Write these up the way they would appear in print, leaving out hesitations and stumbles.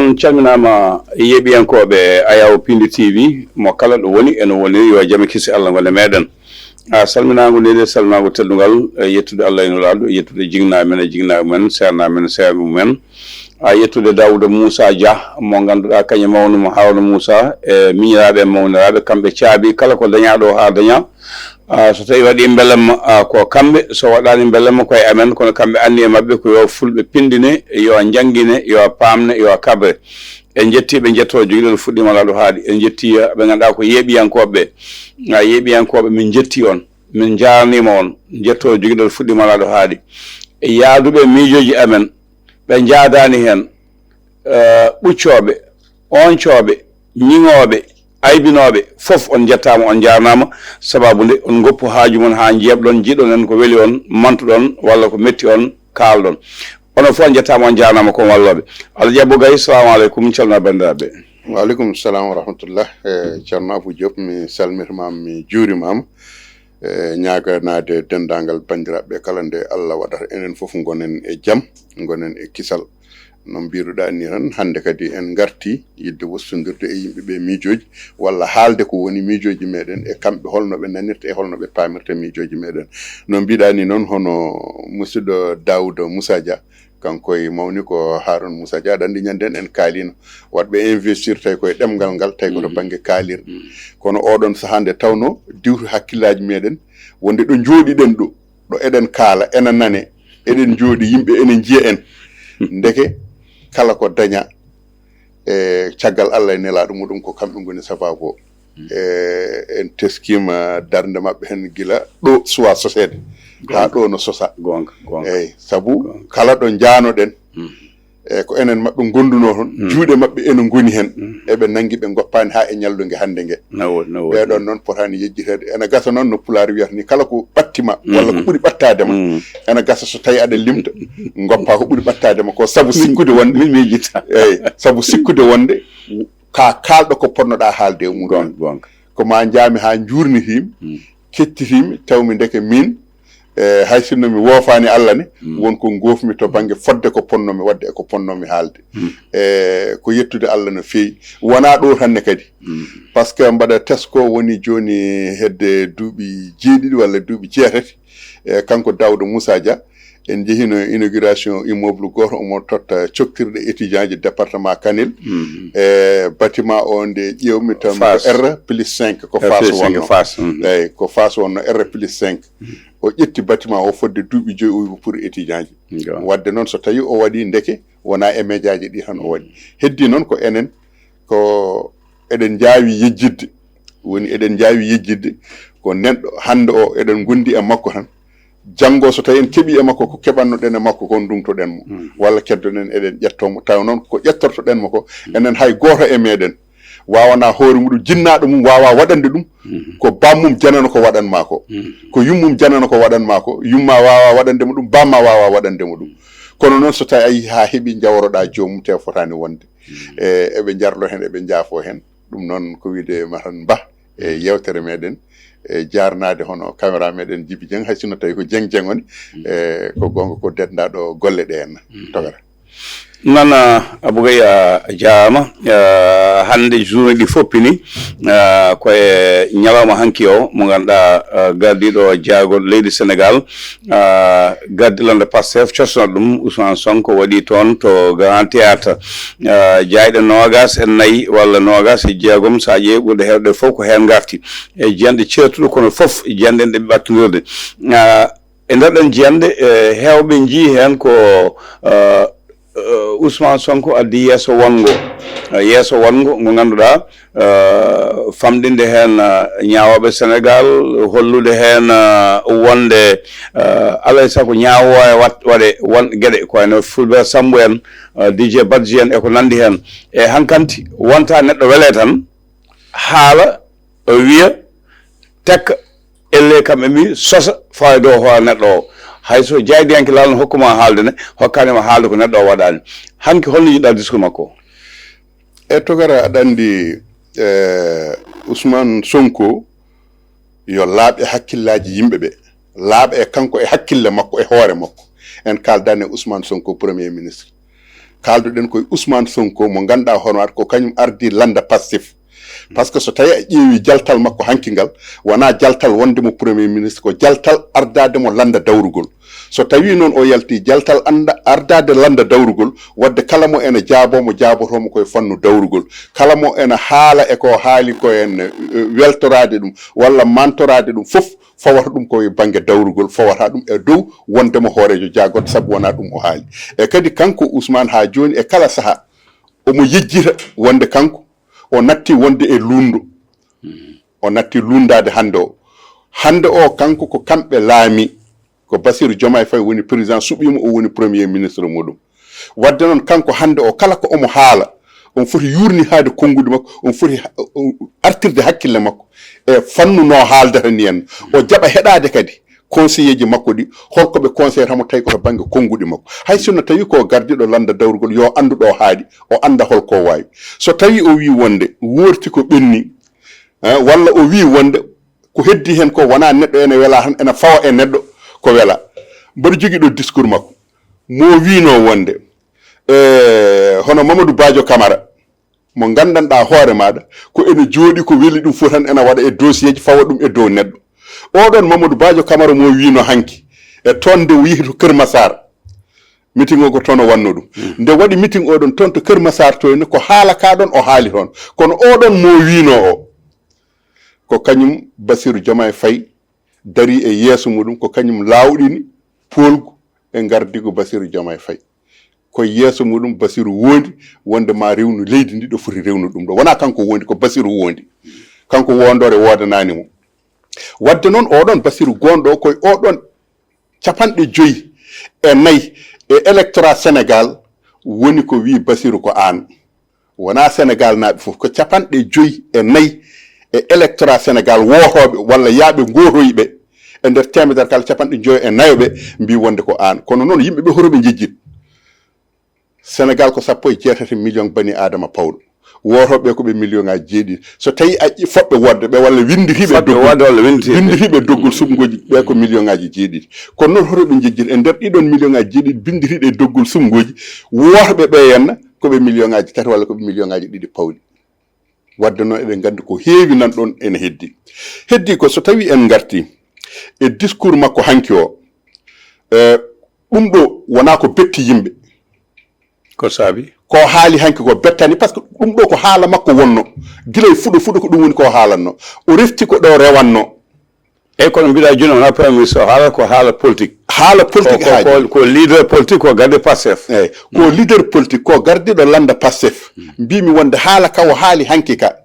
on calminama yeɓiyankoɓe Ayaw Pindi TV mo kala ɗo woni eno woni yo jaam kisi Allah golle meɗen salminago nede salminago teddugal yettude Allah eno laaɗo yettude jigna men e jigna men serna men serbu men yettude Dawouda Moussa Dia mo ganduɗa kañum mawno mo Hawna Moussa e miñiraɓe e mawniraɓe kamɓe caabi kala ko dañaɗo ha daña so tawi waɗi beelamma ko kamɓe so waɗani beelamma koye amen kono kamɓe anni e mabɓe ko yo fulɓe pindine yo jangguine yo pamne yo kabre en jettiɓe jetto joguiɗon fuɗɗima laɗo haaɗi en jetti ɓe ganduɗa ko yeeɓiyankoɓe yeeɓiyankoɓe min jetti on min jarnima on jetto joguiɗon fuɗɗima laɗo haaɗi e yaaduɓe miijoji amen ɓe jaadani hen ɓuccoɓe oncoɓe ñiŋoɓe aybinoɓe fof on jettama on jarnama sababude on goppu haaju mon ha jeebɗon jiiɗon en ko weeli on mantuɗon walla ko metti on kalɗon onon fof on jettama on jarnama kon walloɓe Allah jabbo gayi salamu aleykum calmina bandiraɓe. Waaleykum salam wa rahmatullah ceerno Abou Diop mi salmitimama mi juurimama ñaganade dendagal bandiraɓe kala nde Allah waɗata enen fof gonen e jaam gonen e kisal no mbiruɗa ni tan hande kadi en garti yidde wostodirde e yimɓeɓe miijoji walla haalde ko woni miijoji meɗen e kamɓe holno ɓe nanirta e holno ɓe pamirta miijoji meɗen no mbiɗa ni noon hono musidɗo Dawouda Moussa Dia kanko e mawni ko Haroun Moussa Dia aɗa andi ñanden en kaalino watɓe investir tawi koye ɗemgal ngal tawi koto banggue kaalirɗe kono oɗon sahande tawno diwtu hakkillaji meɗen wonde ɗo jooɗiɗen ɗo eɗen kaala ena nane eɗen jooɗi yimɓe ene jiiya en ndeke kala ko daña e caggal Allah e nelaɗo muɗum ko kamɓe goni sababu o en teskima darde mabɓe hen gila ɗo suwa sosede ha ɗo no sosa gonga eyyi saabu kala ɗo jaanoɗen e ko enen mabɓe gonduno toon juuɗe mabɓe ene goni hen eɓe nangui ɓe goppani ha e ñallugue hande gue ɓeɗon noon potani yejjitede ene gasa noon no Pulaar wiyata ni kala ko ɓattima walla ko ɓuuri ɓattadema ene gasa so tawi aɗa limta goppa ko ɓuuri ɓattadema ko saabu sikkude wonde min miijita eyyi saabu sikkude wonde ka kalɗo ko ponnoɗa haalde e muɗum ko ma jaami ha jurnitimi kettitimi tawmi ndeke min hay sinno mi woofani Allah ne wonko gofmi to banggue fodde ko ponnomi wadde e ko ponnomi haalde ko yettude Allah no feewi wona ɗo tanne kadi par ce que mbaɗa tesko woni joni hedde duuɓi jeeɗiɗi walla duuɓi jeetati kanko Dawouda Moussa Dia en jeehino inauguration immeuble goto omo totta coktirɗe étudiant ji département Kanel bâtiment o nde ƴewmi tan ko R+5 ko Fass wonno eyyi ko Fass wonno R+5 o ƴetti bâtiment o fodde duuɓi 5 o wi ko pour étudiant ji wadde noon so tawi o waɗi ndeke wona e médiaji ɗi tan o waɗi heddi noon ko enen ko eɗen jaawi yejjidde woni eɗen jaawi yejjidde ko neɗɗo hande o eɗen gondi e makko tan janggo so tawi en keeɓi e makko ko keɓannoɗen e makko ko ndumtoɗen mo walla keddoɗen eɗen ƴettomo taw noon ko ƴettortoɗen mo ko enen hay goto e meɗen wawana hoore muɗum jinnaɗo mum wawa waɗande ɗum ko bammum janano ko waɗanma ko yummum janano ko waɗanma ko yumma wawa waɗandemo ɗum bamma wawa waɗandemo ɗum kono noon so tawi a yi ha heeɓi jawroɗa jomum te fotani wonde eɓe jarlo hen eɓe jaafo hen ɗum noon ko wiide matan ba e yewtere meɗen e jarnade hono caméra meɗen Djiby Dieng hay sinno tawi ko Dieng woni ko gonga ko dendaɗo golle ɗe henna togara nana Abougay jaama hande journée ɗi foppini koye ñalawma hanki o mo ganduɗa gardiɗo jaagol leydi Sénégal gardilande Pastef cosnoɗo ɗum Ousmane Sonko waɗi toon to Grand Théâtre jayɗe 24 walla 26 sa ƴeewi ɓurɗo hewde fof ko hen garti e jiyande ceertuɗo kono fof jiyanden ɗe ɓe battodirde e nder ɗen jiyande hewɓe jii hen ko Ousmane Sonko addi yeeso wongo ngo ganduɗa famɗinde hen ñawoɓe Sénégal hollude hen wonde alay saago ñawo waɗe won gueɗe ko wayno Fulbert Sambou en DJ Badji en eko nandi hen e hankanti wonta neɗɗo weele tan haala wiya tekka elle kamɓe mbi sosa fawa dow hoore neɗɗo o hayso jaydiyanke laal no hokkuma haalde ne hokkanima haalde ko neɗɗo o waɗani hanki holno yiɗɗa discours makko e togara aɗa andi Ousmane Sonko yo laaɓe hakkillaji yimɓeɓe laaɓa e kanko e hakkille makko e hoore makko en kaldani Ousmane Sonko premier ministre kalduɗen koye Ousmane Sonko mo ganduɗa hono wat ko kañum ardi landa Pastef par ce que so tawi a ƴeewi jaltal makko hanki ngal wona jaltal wondemo premier ministre ko jaltal ardademo landa dawrugol so tawi noon o yalti jaltal ardade landa dawrugol wadde kala mo ene jaabomo jaabotomo koye fannu dawrugol kala mo ene haala e ko haali koyen weltorade ɗum walla mantorade ɗum fof fawata ɗum koye banggue dawrugol fawata ɗum e dow wondemo hoorejo jaagoto saabu wona ɗum o haali e kadi kanko Ousmane ha joni e kala saaha omo yejjita wonde kanko o natti wonde e lundo o natti lundade hande o kanko ko kamɓe laami ko Bassirou Diomaye Faye woni président suɓimo o woni premier ministre muɗum wadde noon kanko hande o kala ko omo haala on foti yurni haade kongude makko on foti artirde hakkille makko e fannu no haaldata ni en o jaɓa heɗade kadi conseiller ji makko ɗi holko ɓe conseillé tamo tawi koto banggue konguɗi makko hay sinno tawi ko gardiɗo landa dawrugol yo andu ɗo haaɗi o anda holko wawi so tawi o wi wonde worti ko ɓenni walla o wi wonde ko heddi hen ko wona neɗɗo ene wela tan ene fawa e neɗɗo ko wela mbaɗa jogui ɗo discours makko mo wino wonde hono Mamadou Badio Camara mo gandanɗa hoore maɗa ko ene jooɗi ko weli ɗum fof tan ene waɗa e dossier ji fawa ɗum e dow neɗɗo oɗon Mamadou Badio Camara mo wino hanki e toon nde o yehi to Keur Massar meeting o ko toon o wanno ɗum nde waɗi meeting oɗon toon to Keur Massar to ni ko haala kaɗon o haali toon kono oɗon mo wino o ko kañum Bassirou Diomaye Faye dari e yeeso muɗum ko kañum lawɗini polgu e gardigo Bassirou Diomaye Faye ko yeeso muɗum Bassirou wondi wonde ma rewnu leydi ndi ɗo foti rewnu ɗum ɗo wona kanko wondi ko Bassirou wondi kanko wondore wodanani mo wadde noon oɗon Bassirou gonɗo koye oɗon 54 e électorat Sénégal woni ko wi Bassirou ko an wona Sénégal naaɓe fof ko 54 e électorat Sénégal wotoɓe walla yaaɓe goroyiɓe e nder temedere kala 54 mbi wonde ko an kono noon yimɓeɓe horoɓe jejjit Sénégal ko 17 million bani adama pawɗo wotoɓe ko ɓe million ngaji jeeɗiɗi so tawi a foɓɓe wodde ɓe walla winditiɓe doggol sumgoji ɓe ko million ngaji jeeɗiɗi kono noon horoɓe jejjit e nder ɗiɗon million ngaji jeeɗiɗi binditiɗe e doggol sumgoji wotoɓe ɓe henna koɓe million ngaji 4 walla koɓe million ngaji 2 pawɗi wadde noon eɗen gandi ko heewi nan ɗon ene heddi ko so tawi en garti e discours makko hanki o ɗum ɗo wona ko betti yimɓe ko saabi ko haali hanki ko bettani par ce que ɗum ɗo ko haala makko wonno gila e fuɗo ko ɗum woni ko haalanno o refti ko ɗo rewanno eyyi kono mbiɗa joni wona premier ministre o haala ko haala politique haaji ko leader politique ko garde Pastef eyyi ko leader politique ko gardiɗo landa Pastef mbimi wonde haala ka o haali hanki ka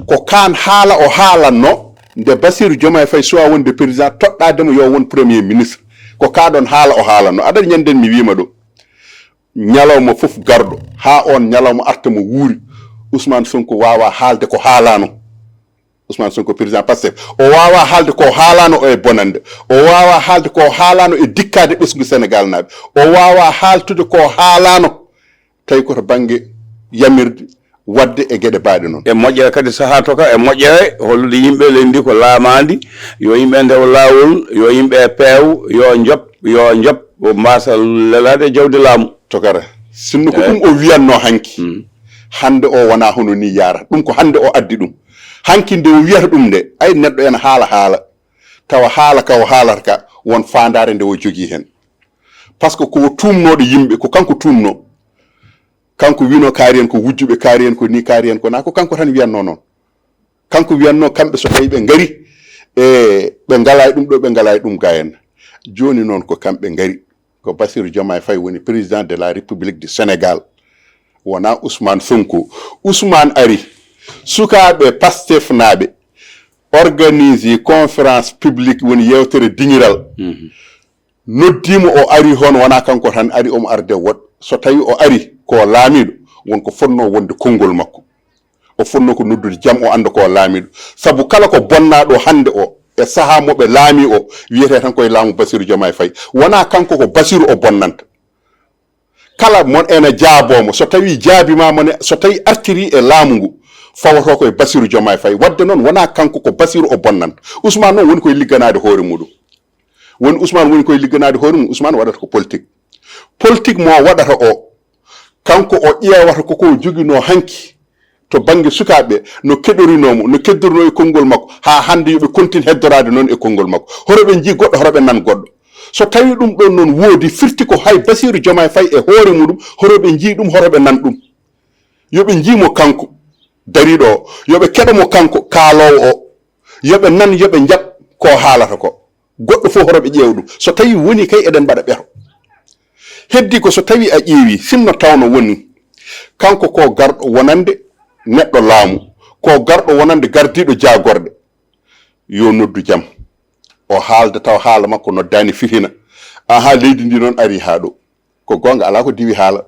ko kan haala o haalanno nde Bassirou Diomaye Faye suwa wonde président toɗɗademo yo won premier ministre ko kaɗon haala o haalanno aɗa ñanden mi wima ɗo ñalawma fof garɗo ha on ñalawma arta mo wuuri Ousmane Sonko wawa haalde ko haalano Ousmane Sonko président Pastef o wawa haalde ko haalano e bonande o wawa haalde ko haalano e dikkade ɓesgu Sénégal naaɓe o wawa haaltude ko haalano tawi koto banggue yamirde wadde e gueɗe baɗe noon e moƴƴere kadi saaha to ka e moƴƴere hollude yimɓe lendi ko laamadi yo yimɓe ndew lawol yo yimɓe peew yo job mbasa lelade e jawdi laamu tokara sinno ko ɗum o wiyanno hanki hande o wona hono ni yaara ɗum ko hande o addi ɗum hanki nde o wiyata ɗum nde ay neɗɗo ene haala tawa haala ka o haalata ka won fandare nde o jogui hen par ce que ko tumnoɗo yimɓe ko kanko tumno kanko wino kaari en ko wujjuɓe kaari en ko ni kaari en ko na ko kanko tan wiyanno noon kanko wiyanno kamɓe so tawi ɓe ngari e ɓe ngala e ɗum ɗo ɓe ngala e ɗum ga en joni noon ko kamɓe ngari ko Bassirou Diomaye Faye woni président de la République du Sénégal wona Ousmane Sonko Ousmane ari sukaɓe Pastef naɓe organise conférence publique woni yewtere diŋiral noddimo o ari hono wona kanko tan ari omo arde woɗ so tawi o ari ko laamiɗo wonko fonno wonde konngol makko o fonno ko noddude jaam o anda ko laamiɗo saabu kala ko bonnaɗo hande o e saaha moɓe laami o wiyete tan koye laamu Bassirou Diomaye Faye wona kanko ko Bassirou o bonnanta kala mon ene jaabomo so tawi jaabimamone so tawi artiri e laamu ngu fawoto koye Bassirou Diomaye Faye wadde noon wona kanko ko Bassirou o bonnanta Ousmane noon woni koye ligganade hoore muɗum Ousmane waɗata ko politique politique mo waɗata o kanko o ƴeewata koko jogino hanki to bange sukaɓe no keɗorinomo no keddorino e konngol makko ha hande yoɓe continue heddorade noon e konngol makko horoɓe jii goɗɗo horoɓe nan goɗɗo so tawi ɗum ɗon noon woodi firti ko hay Bassirou Diomaye Faye e hoore muɗum horoɓe jii ɗum horoɓe nan ɗum yoɓe jiimo kanko dariɗo o yoɓe keɗomo kanko kaalowo o yoɓe nan yoɓe jaɓ ko haalata ko goɗɗo fof horoɓe ƴeew ɗum so tawi woni kay eɗen mbaɗa ɓeto heddi ko so tawi a ƴeewi sinno tawno woni kanko ko garɗo wonande neɗɗo laamu ko garɗo wonande gardiɗo jagorɗe yo noddu jaam o haalda taw haala makko noddani fitina aha leydi ndi noon ari ha ɗo ko gonga ala ko diwi haala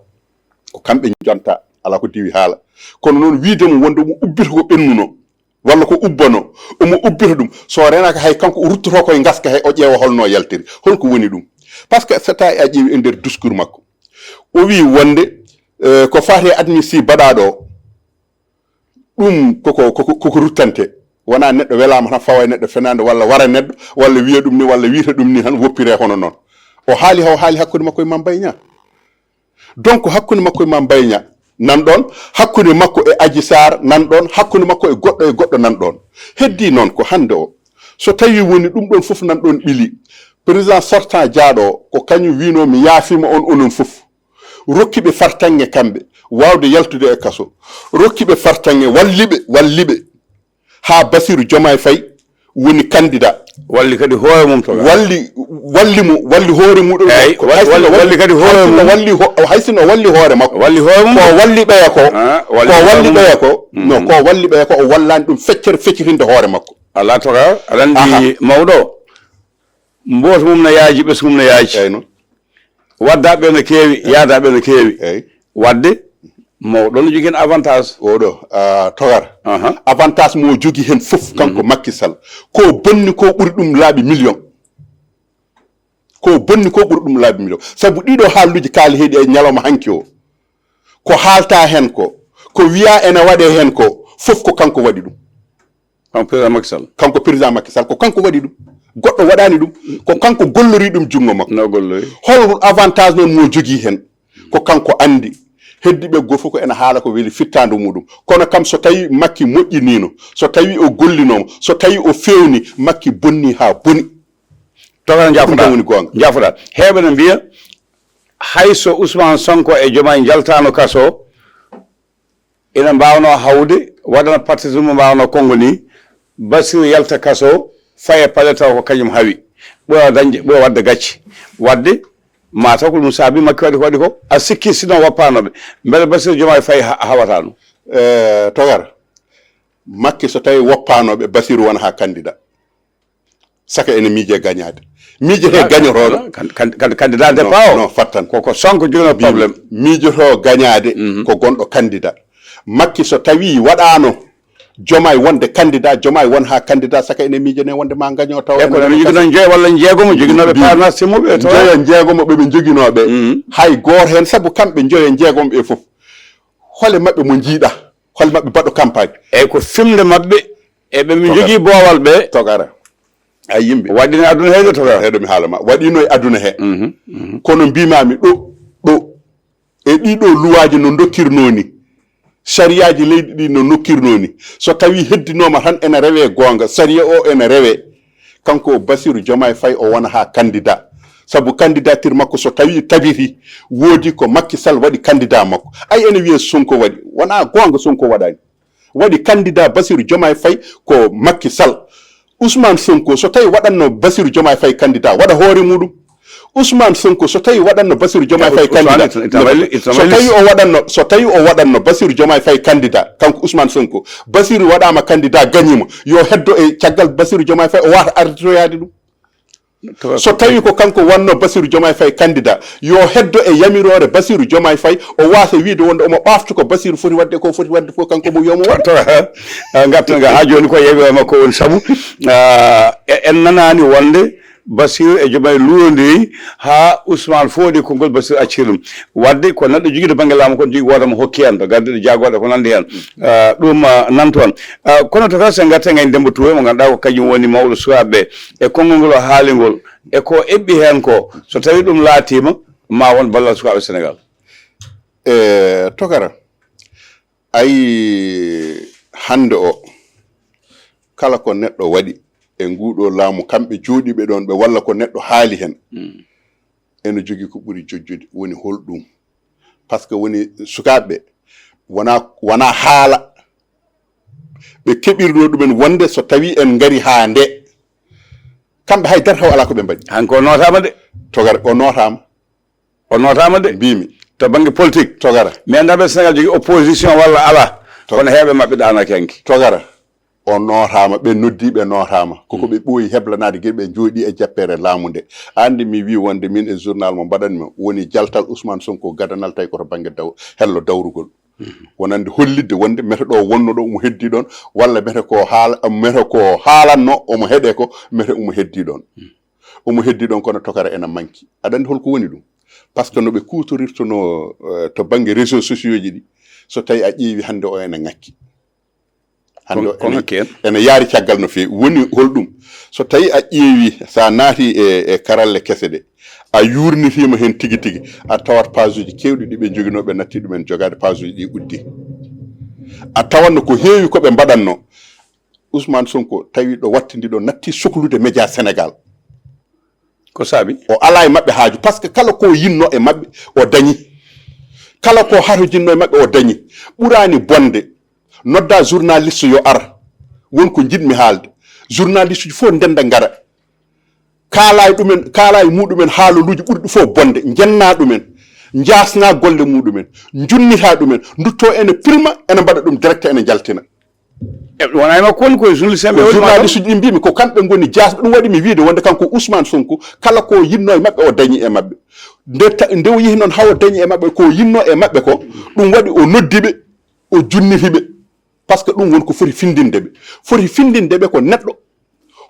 ko kamɓe jonta ala ko diwi haala kono noon wiidemo wonde mo ubbita ko ɓennuno walla ko ubbano omo ubbita ɗum so renaka hay kanko o ruttoto koye gaska hay o ƴeewa holno yaltiri holko woni ɗum par ce que so tawi a ƴeewi e nder discours makko o wi wonde ko fati e admissible baɗaɗo o ɗum koko ruttante wona neɗɗo welama tan fawa e neɗɗo fenade walla wara neɗɗo walla wiya ɗum ni walla wiita ɗum ni tan woppire hono noon o haali hakkude makko e Mame Mbaye Niang donc hakkude makko e Mame Mbaye Niang nan ɗon hakkude makko e Adji Sarr nan ɗon hakkude makko e goɗɗo nan ɗon heddi noon ko hande o so tawi woni ɗum ɗon fof nan ɗon ɓili président sortant jaaɗo o ko kañum wino mi yaafima on onon fof rokkiɓe fartange kamɓe wawde yaltude e kaso rokkiɓe fartange walliɓe ha Bassirou Diomaye Faye woni candidat walli kadi hoore mum to walli hoore muɗum walli kadi hoore mum haysino walli hoore makko walli hoore mum ko walli ɓeya ko non ko walli ɓeya ko o wallani ɗum feccitinde hoore makko ala toka aɗa andi mawɗo mboto mum no yaaji ɓesgu mum no yaaji eyyi noon waddaɓe no keewi yaadaɓe no keewi eyyi wadde mawɗo no jogui hen avantage oɗo togar avantage mo jogui hen fof kanko Macky Sall ko bonni ko ɓuuri ɗum laaɓi million saabu ɗiɗo haalluji kaali heeɗi e ñalawma hanki o ko haalta hen ko wiya ene waɗe hen ko fof ko kanko waɗi ɗum kanko président Macky Sall ko kanko waɗi ɗum goɗɗo waɗani ɗum ko kanko gollori ɗum jungo makko no gollori hol avantage noon mo jogui hen ko kanko andi heddiɓe goto fof ko ene haala ko weeli fittande muɗum kono kam so tawi Macky moƴƴinino so tawi o gollinomo so tawi o fewni Macky bonni ha boni togana woni gonga jafuɗa heɓe ne mbiya hayso Ousmane Sonko e Diomaye jaltano kaso ina mbawno hawde waɗana partisme mbawno kongo ni Bassirou yalta kaso faye paɗe taw ko kañum hawi ɓoya wadde gacci wadde mataw ko ɗum saabi Macky waɗi ko a sikki sino woppanoɓe beele Bassirou Diomaye Faye hawata ɗum togar Macky so tawi woppanoɓe Bassirou wona ha candidat saka ene miije gagnade miijete gagnotoɗo candidat départ non fattan koko Sonko jogino probléme miijoto gagnade ko gonɗo candidat Macky so tawi waɗano Diomaye wonde candidat Diomaye won ha candidat saka ene miijane wonde ma gaño taw e ko no joguino joy walla jeegomo joguinoɓe parnas simmuɓe to joyo jeegomo ɓeɓe joguinoɓe hay goto hen saabu kamɓe joyo jeegomo ɓe foof hole mabɓe mo jiiɗa hole mabɓe mbaɗo campagne eyyi ko fimde mabɓe eɓe min jogui boowal ɓe togara ay yimɓe waɗino aduna he de togara heɗo mi haalama waɗino e aduna he kono mbimami ɗo e ɗiɗo luwaji no dokkirno ni sariyaji leydi ɗi no nokkirno ni so tawi heddinoma tan ene rewe gonga sariya o ene rewe kanko Bassirou Diomaye Faye o wona ha candidat saabu candidature makko so tawi tabiti woodi ko Macky Sall waɗi candidat makko ay ene wiye Sonko waɗi wona gonga Sonko waɗani waɗi candidat Bassirou Diomaye Faye ko Macky Sall Ousmane Sonko so tawi waɗanno Bassirou Diomaye Faye candidat waɗa hoore muɗum Ousmane Sonko so tawi waɗanno Bassirou Diomaye Faye candidat so tawi o waɗanno Bassirou Diomaye Faye candidat kanko Ousmane Sonko Bassirou waɗama candidat gagnima yo heddo e caggal Bassirou Diomaye Faye o wata arditoyade ɗum so tawi ko kanko wanno Bassirou Diomaye Faye candidat yo heddo e yamirore Bassirou Diomaye Faye o wasa wiide wonde omo ɓafta ko Bassirou foti wadde ko foti wadde fof kanko mo wiyomo waɗa gartanga ha joni ko yewi makko woni saabu en nanani wonde Bassirou e Diomaye luwodiri ha Ousmane foodi konngol Bassirou acciri ɗum wadde ko neɗɗo joguiɗo banggue laamu kon jogui wodamo hokki hen to gardiɗo jagoɗo ko nandi hen ɗum nan toon kono to kala sen garta gayn Demba Touré mo ganduɗa ko kañum woni mawɗo sukaɓeɓe e konngol ngol o haalingol e ko eɓɓi hen ko so tawi ɗum laatima ma won ballal sukaɓe Sénégal tokara ayi hande o kala ko neɗɗo waɗi e nguɗo laamu kamɓe jooɗiɓe ɗon ɓe walla ko neɗɗo haali hen ene jogui ko ɓuuri jojjude woni holɗum par ce que woni sukaɓeɓe wona haala ɓe keɓirno ɗumen wonde so tawi en gari ha nde kamɓe haydara taw ala ko ɓe mbaɗi hanko notama de togara o notama de mbimi to banggue politique togara mais andaɓe Sénégal jogui opposition walla ala kono heeɓe mabɓe ɗanaki hanki togara o notama ɓe noddiɓe notama koko ɓe ɓooyi heblanade gueɗe ɓe jooɗi e jappere laamu nde andi mi wi wonde min e journal mo mbaɗanmi woni jaltal Ousmane Sonko gadanal tawi koto banggue hello dawrugol wonande hollidde wonde mete ɗo wonno ɗo omo heddi ɗon walla mete ko haalanno omo heeɗe ko mete omo heddi ɗon kono tokara ena manki aɗa andi holko woni ɗum par ce que noɓe kutorirtono to banggue réseaux sociaux ji ɗi so tawi a ƴeewi hande o ene ngakki ene yaari caggal no fewi woni holɗum so tawi a ƴeewi sa naati e karalle kese ɗe a yurnitima hen tigui tigui a tawat page uji kewɗi ɗi ɓe joguinoɓe natti ɗumen jogade page uji ɗi uddi a tawanno ko heewi koɓe mbaɗanno Ousmane Sonko tawi ɗo wattidi ɗo natti sohlude média Sénégal ko saabi o ala e mabɓe haaju par ce que kala ko yinno e mabɓe o dañi kala ko hatojinno e mabɓe o dañi ɓurani bonde nodda journaliste yo ar wonko jiɗmi haalde journaliste uji fof ndenda ngara kaala e muɗumen haaloluji ɓurɗi fof bonde jenna ɗumen jasna golle muɗumen junnita ɗumen dutto ene filma ene mbaɗa ɗum direct ene jaltina wona makko woni koye journaliste uji ɗi mbimi ko kamɓe goni jasɓe ɗum waɗi mi wiide wonde kanko Ousmane Sonko kala ko yinno e mabɓe o dañi e mabɓe nde o yehi noon hawo dañi e mabɓe ko yinno e mabɓe ko ɗum waɗi o noddiɓe o junnitiɓe par ce que ɗum woni ko foti findindeɓe ko neɗɗo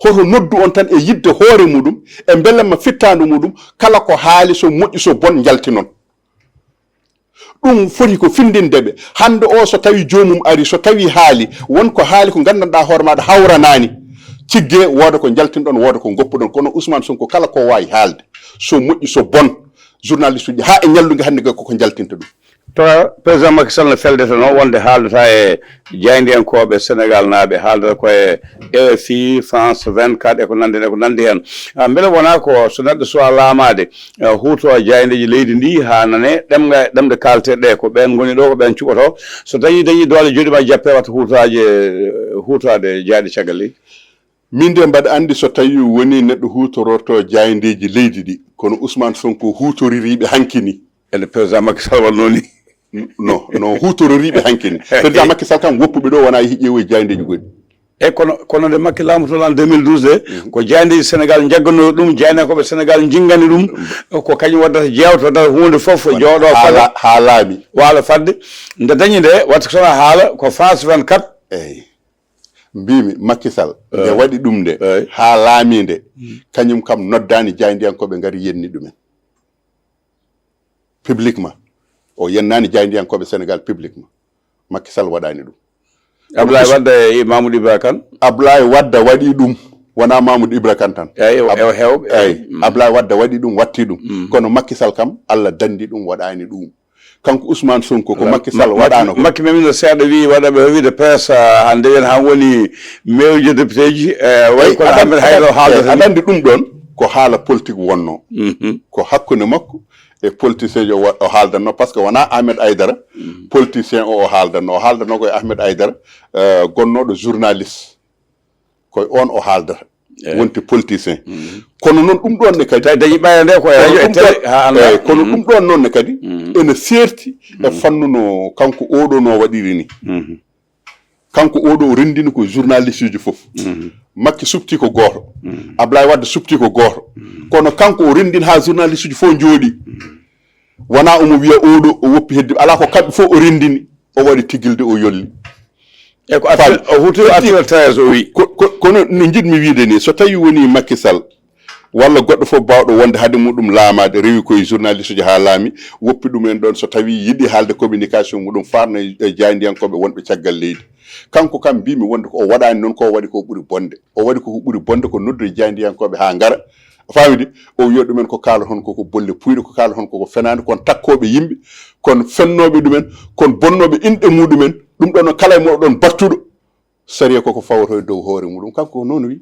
hoto noddu on tan e yidde hoore muɗum e beelamma fittandu muɗum kala ko haali so moƴƴi so bon jalti noon ɗum foti ko findindeɓe hande o so tawi jomum ari so tawi haali wonko haali ko gandanɗa hoore maɗa hawranani cigge wooda ko jaltinɗon wooda ko goppuɗon kono Ousmane Sonko kala ko wawi haalde so moƴƴi so bon journaliste uji ha e ñallugue hande ga koko jaltinta ɗum to président Macky Sall no feldata noon wonde haaldata e jaydiyankoɓe Sénégal naaɓe haaldata koye RFI France 24 eko nandi hen beele wona ko so neɗɗo suwa laamade huuto jaydeji leydi ndi ha nane ɗemde kalteɗe ko ɓen goni ɗo ko ɓen cuɓoto so tawi dañi doole joɗima jappe watta huutade jayde caggal leydi min de mbaɗa andi so tawi woni neɗɗo hutororto jaydeji leydi ɗi kono Ousmane Sonko hutoririɓe hankini ene président Macky Sall wannoni no hutororiɓe hankini président Macky Sall kam woppuɓe ɗo wona yeehi ƴeewoye jaydeji goɗɗi kono nde Macky laamotono en 2012 de ko jaydeji Sénégal jaggano ɗum jaynakoɓe Sénégal jinggani ɗum ko kañum waddata jewtodata hunde foof jooɗo ha laaɓi waalo fadde nde dañi nde watta sona haala ko France 24 eyyi mbimi Macky Sall nde waɗi ɗum nde ha laami nde kañum kam noddani jaydiyankoɓe gaari yenni ɗumen publiquement o yennani jaydiyankoɓe Sénégal publiquement Macky Sall waɗani ɗum Abdoulaye Wade e Mamoudou Ibra Kane Abdoulaye Wade waɗi ɗum wona Mamoudou Ibra Kane tan hewɓe eyyi Abdoulaye Wade waɗi ɗum watti ɗum kono Macky Sall kam Allah dandi ɗum waɗani ɗum kanko Ousmane Sonko ko Macky Sall waɗano Macky memino seeɗa wi waɗaɓe wiide presse hande wen han woni mewje député ji way kono Ahmed Haydara haaldata aɗa andi ɗum ɗon ko haala politique wonno ko hakkude makko e politicien jo o haaldanno par ce que wona Ahmed Aïdara politicien o haaldanno koye Ahmed Aïdara gonnoɗo journaliste koye on o haaldata wonti politicien kono noon ɗum ɗon ne kadi dañi ɓaya nde koye radio e télé kono ɗum ɗon noon ne kadi ene serti e fannuno kanko oɗo no waɗiri ni kanko oɗo o rendini ko journaliste uji foof Macky subti ko goto Abdoulaye Wade subti ko goto kono kanko o rendini ha journaliste uji fof jooɗi wona omo wiya oɗo o woppi heddi ala ko kamɓe fof o rendini o waɗi tigilde o yolli e ko o huti article 13 o wi kono no jiɗmi wiide ni so tawi woni Macky Sall walla goɗɗo fof bawɗo wonde haade muɗum laamade rewi koye journaliste uji ha laami woppi ɗumen ɗon so tawi yiɗi haalde communication muɗum farno e jaydiyankoɓe wonɓe caggal leydi kanko kam mbimi wonde ko o waɗani noon ko waɗi ko ɓuuri bonde o waɗi ko ɓuuri bonde ko noddude jaydiyankoɓe ha ngara famidi o wiyo ɗumen ko kaala hon koko bolle puyɗe ko kaala hon koko fenade kon takkoɓe yimɓe kon fennoɓe ɗumen kon bonnoɓe inɗe muɗumen ɗum ɗon kala e moɗon battuɗo sariya koko fawoto e dow hoore muɗum kanko noon wi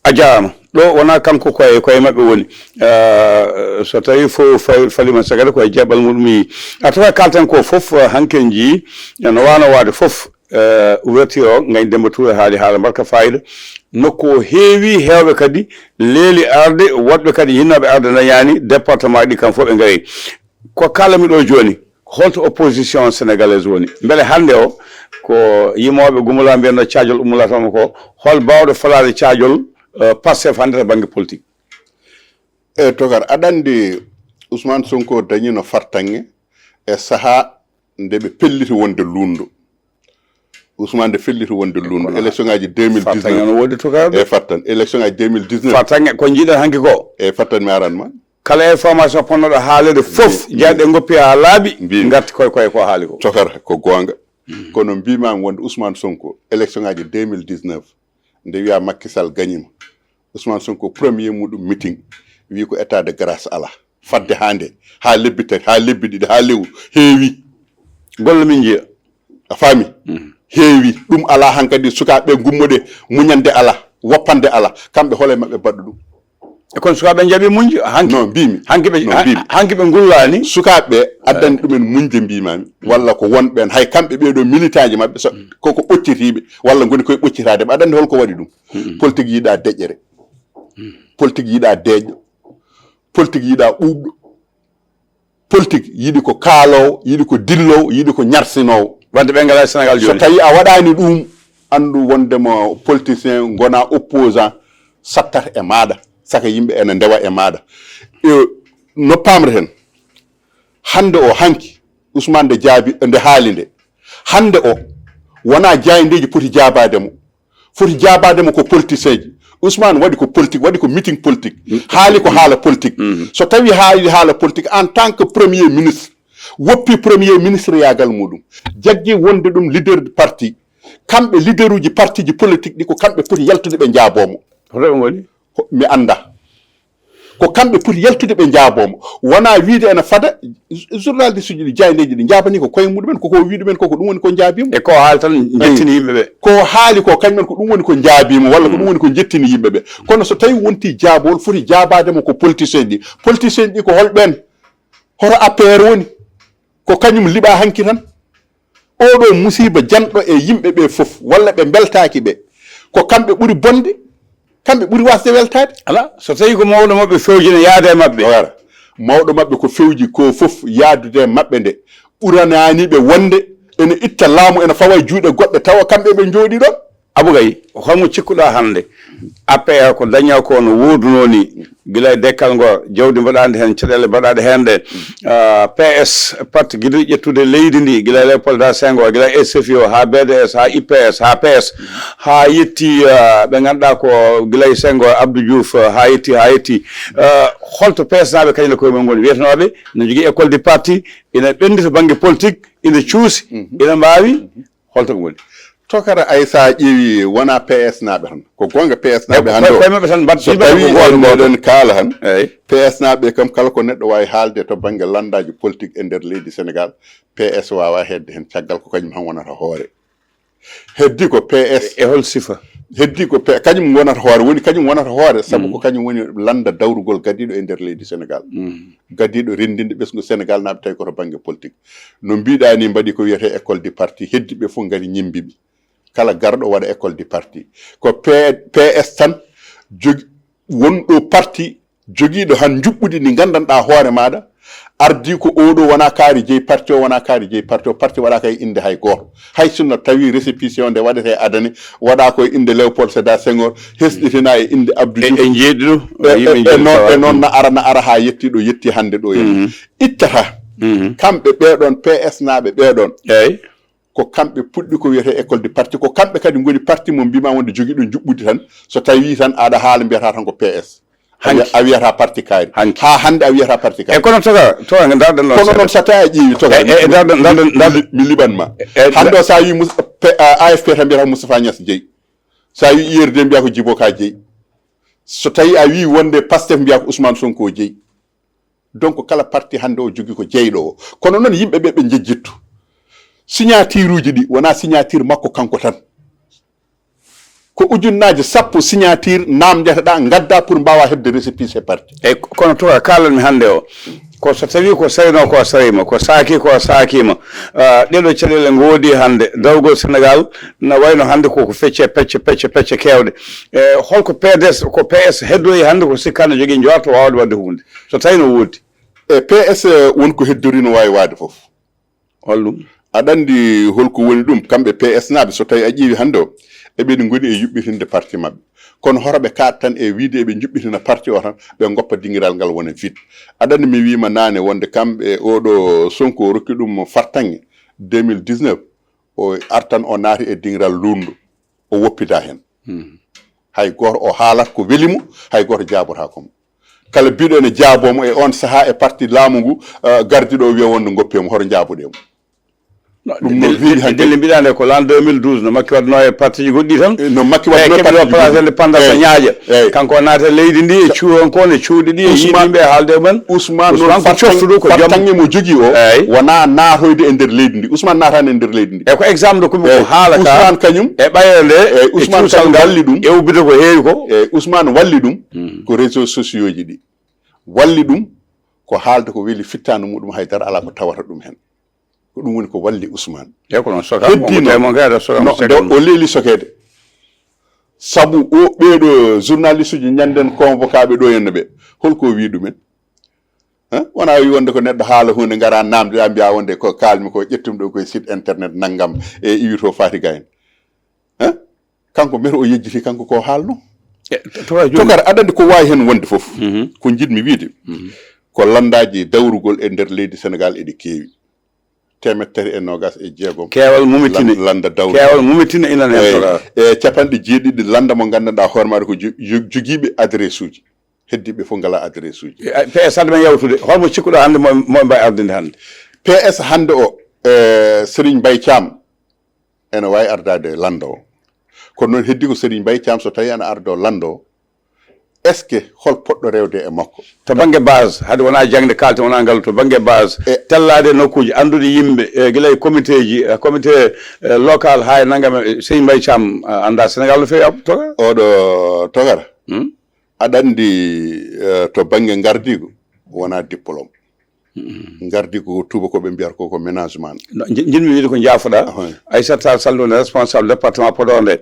a jarama ɗo wona kanko koye mabɓe woni so tawi fo falima sagade koye jeɓal muɗum yi a tawa kalten ko foof hanken jii no wano wade foof ouverture o gay Demba Touré haali haala mbarka fayida nokku heewi hewɓe kadi leeli arde woɗɓe kadi yinnoɓe arde dañani département ɗi kam fof ɓe gari ko kalami ɗo joni holto opposition sénégalaise woni beele hande o ko yimoɓe gumula mbiyanno caajol ummulatama ko hol bawɗo falade caajol Pastef hande to banggue politique togar aɗa andi Ousmane Sonko dañino fartange e saaha nde ɓe pelliti wonde lundo Ousmane de felliti wonde lundo élection ngaji 2019 wodi togar e fattan élection ngaji 2019 fartange ko jiiɗen hanki ko e fattan mi aranma kala information ponnoɗo haalede fof jeyɗe goppi ha laaɓi gatti koye ko haali ko tokar ko gonga kono mbimami wonde Ousmane Sonko élection ngaji 2019 nde wiya Macky Sall gagnima Ousmane Sonko premier muɗum meeting wi ko état de grâce ala fadde hande ha lebbi tati ha lebbi ɗiɗi ha lewru heewi golle min jiiya a faami heewi ɗum ala hankadi sukaɓe gummoɗe muñande ala woppande ala kamɓe hole mabɓe baɗɗo ɗum e kono sukaɓe jaaɓi muñde hanki non mbimi hanki ɓe gullani sukaɓe addani ɗumen muñde mbimami walla ko wonɓen hay kamɓe ɓeɗo militant ji mabɓe koko ɓoccitiɓe walla goni koye ɓoccitade ɓe aɗa andi holko waɗi ɗum politique yiiɗa deƴƴere politique yiiɗa deeƴƴo politique yiiɗa ɓuuɓɗo politique yiiɗi ko kaalowo yiiɗi ko dillowo yiiɗi ko ñarsinowo wande ɓe ngala Sénégal joni so tawi a waɗani ɗum andu wondemo politicien gona opposant sattata e maɗa saka yimɓe ene ndewa e maɗa no pamreten hande o hanki Ousmane de jaabi nde haali nde hande o wona jaydeji poti jabademo ko politicien ji Ousmane waɗi ko politique waɗi ko meeting politique haali ko haala politique so tawi haali haala politique en tant que premier ministre woppi premier ministre yagal muɗum jaggi wonde ɗum leader de parti kamɓe leader uji parti ji politique ɗi ko kamɓe poti yaltude ɓe jaabomo hotoɓe goni mi anda ko kamɓe poti yaltude ɓe jaabomo wona wiide ene fada journaliste uji ɗi jaydeji ɗi jaabani ko koye muɗumen koko wi ɗumen koko ɗum woni ko jaabimo e ko haali tan jettini yimɓeɓe ko haali ko kañumen ko ɗum woni ko jaabimo walla ko ɗum woni ko jettini yimɓeɓe kono so tawi wonti jaabol foti jaabademo ko politicien ɗi ko holɓen hoto APR woni ko kañum liɓa hanki tan oɗo musiba janɗo e yimɓeɓe foof walla ɓe beltaki ɓe ko kamɓe ɓuuri bonde kamɓe ɓuuri wasde weltade ala so tawi ko mawɗo mabɓe fewjine yaade e mabɓe wara mawɗo mabɓe ko fewji ko foof yaadude e mabɓe nde ɓurananiɓe wonde ene itta laamu ene fawa juuɗe goɗɗe tawa kamɓe ɓe jooɗi ɗon Abougay holmo cikkuɗa hande APR ko daña ko no woduno ni gila e dekkal ngo jawdi mbaɗade hen caɗele mbaɗade hen ɗe PS parti guiɗi ƴettude leydi ndi gila Léopold Sédar Senghor gila SFIO ha BDS ha IPS ha PS ha yetti ɓe ganduɗa ko gila e Senghor Abdou Diouf ha yetti holto PS naɓe kañum koye men goni wiyetenoɓe ne jogui école du parti ina ɓendi to banggue politique ina cuusi ina mbawi holto ɓe goni tokara ay sa ƴeewi wona PS naɓe tan ko gonga PS naɓe hande so tawi eɗen kaala han PS naɓe kam kala ko neɗɗo wawi haalde to banggue landaji politique e nder leydi Sénégal PS wawa hedde hen caggal ko kañum han wonata hoore heddi ko PS e hol sifa heddi ko kañum wonata hoore woni kañum wonata hoore saabu ko kañum woni landa dawrugol gadiɗo e nder leydi Sénégal gadiɗo rendinde ɓesgu Sénégal naɓe tawi koto banggue politique no mbiɗa ni mbaɗi ko wiyete école du parti heddiɓe fof gari ñimbiɓe kala garɗo waɗa école du parti ko PS tan jogi wonɗo parti jogiiɗo han juɓɓudi ndi gandanɗa hoore maɗa ardi ko oɗo wona kaari jeeyi parti o wona kaari jeeyi parti o parti waɗaka e inde hay goto hay sinno tawi récépissé nde waɗete adane waɗa koye inde Léopold Sédar Senghor hesɗitina e inde Abdou Diouf e jeeɗiɗo e noon na ara ha yettiɗo yetti hande ɗo hen ittata kamɓe ɓeɗon PS naɓe ɓeɗon eyyi ko kamɓe puɗɗi ko wiyete école du parti ko kamɓe kadi goni parti mo mbima wonde joguiɗo juɓɓudi tan so tawi tan aɗa haala mbiyata tan ko PS a wiyata parti kaari ha hande a wiyata parti kaari e kono toga darɗen kono noon so tawi a ƴeewi toga mi liɓanma hande o sa wi AFP tan mbiyata Moustapha Niasse Dieye sa wi IRD mbiya ko Djibo Ka Dieye so tawi a wi wonde Pastef mbiya ko Ousmane Sonko jeeyi donc kala parti hande o jogi ko jeyɗo o kono noon yimɓe ɓe jejjittu signature uji ɗi wona signature makko kanko tan ko ujunnaji 10 signature namdeteɗa gadda pour mbawa hebde récépissé parti eyyi kono to kalanmi hande o ko so tawi ko sawino ko sawima ko saaki ko saakima ɗeɗo caɗele ngoodi hande dawgol Sénégal no wayno hande koko fecce pecce kewɗe holko PDS ko PS heddoyi hande ko sikkano jogui jorto wawde wadde hunde so tawi no woodi e PS wonko heddori no wawi wade foof hollum aɗa andi holko woni ɗum kamɓe PS naɓe so tawi a ƴeewi hande o eɓeni goni e yuɓɓitinde parti mabɓe kono horoɓe kaat tan e wiide eɓe juɓɓitina parti o tan ɓe goppa dingiral ngal wona vide aɗani mi wima nane wonde kamɓe oɗo Sonko rokki ɗum fartange 2019 o artan o naati e dingiral lundu o woppita hen hay goto o haalat ko welimo hay goto jabotakomo kala biɗo ene jaabomo e on saaha e parti laamu ngu gardiɗo wiya wonde goppemo hoto jaaboɗemo delle mbiɗande ko l'an 2012 no makki wadno e parti ji goɗɗi tan no makki wadno keɓiɗo place indépendance a ñaaƴa kanko naata leydi ndi e cuuron kon e cuuɗi ɗi e yiɗimɓe e haalde mumen Ousmane noon coftuɗo ko fartange mo jogui o wona naatoyde e nder leydi ndi Ousmane natani e nder leydi ndi e ko exemple komi ko haala ka Ousmane kañum e ɓayere nde e Ousmane kañum walli ɗum e ubbide ko heewi ko e Ousmane walli ɗum ko réseaux sociaux ji ɗi walli ɗum ko haalde ko weeli fittano muɗum haydara ala ko tawata ɗum hen ko ɗum woni ko walli Ousmane e ko noon heddino o leeli sokede sabu o ɓeeɗo journaliste uji ñanden convocaɓe ɗo henna ɓe holko wi ɗumen wona wi wonde ko neɗɗo haala hunde gara namdeɗa mbiya wonde ko kalmi ko ƴettum ɗo koye site internet naggam e iwito Fatiga en kanko mbete o yejjiti kanko ko haalno tokar aɗa andi ko wawi hen wonde foof ko jiɗmi wiide ko landaji dawrugol e nder leydi Sénégal eɗi keewi 320 kewal mumitine landa dawru kewal mumitine inan hen e capanɗe jeeɗiɗi landa mo gandanɗa hoore maɗa ko joguiɓe adresse uji heddiɓe fof ngala adresse uji PS hande men yawtude holmo cikkuɗo hande mo mbawi ardinde hande PS hande o Serigne Mbaye Thiam ene wawi ardade landa o kono noon heddi ko Serigne Mbaye Thiam so tawi ana ardo landa o est ce que hol poɗɗo rewde e makko to banggue base hade wona jangde kalte wona ngal to banggue base tellade nokkuji andude yimɓe guila e comité ji comité local ha e naggam Serigne Mbaye Thiam anda Sénégal no fewi toga oɗo togara aɗa andi to banggue gardigo wona diplôme gardigo ko tubakoɓe mbiyata ko ménagement jinmi wiide ko jaafoɗa Aissata Sall ne responsable département Podor nde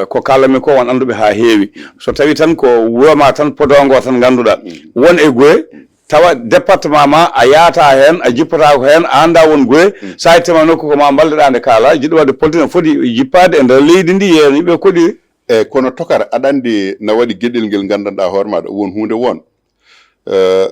ko kalami ko won anduɓe ha heewi so tawi tan ko wuroma tan Podor ngo tan ganduɗa won e Guoye tawa département ma a yaata hen a jippata ko hen a anda won Guoye sa ittema nokku ko ma balleɗa nde kaala jiɗɗo wadde politique foti jippade e nder leydi ndi yeeno yimɓe koɗiri eyyi kono tokara aɗa andi na waɗi gueɗel ngel gandanɗa hoore maɗa won hunde won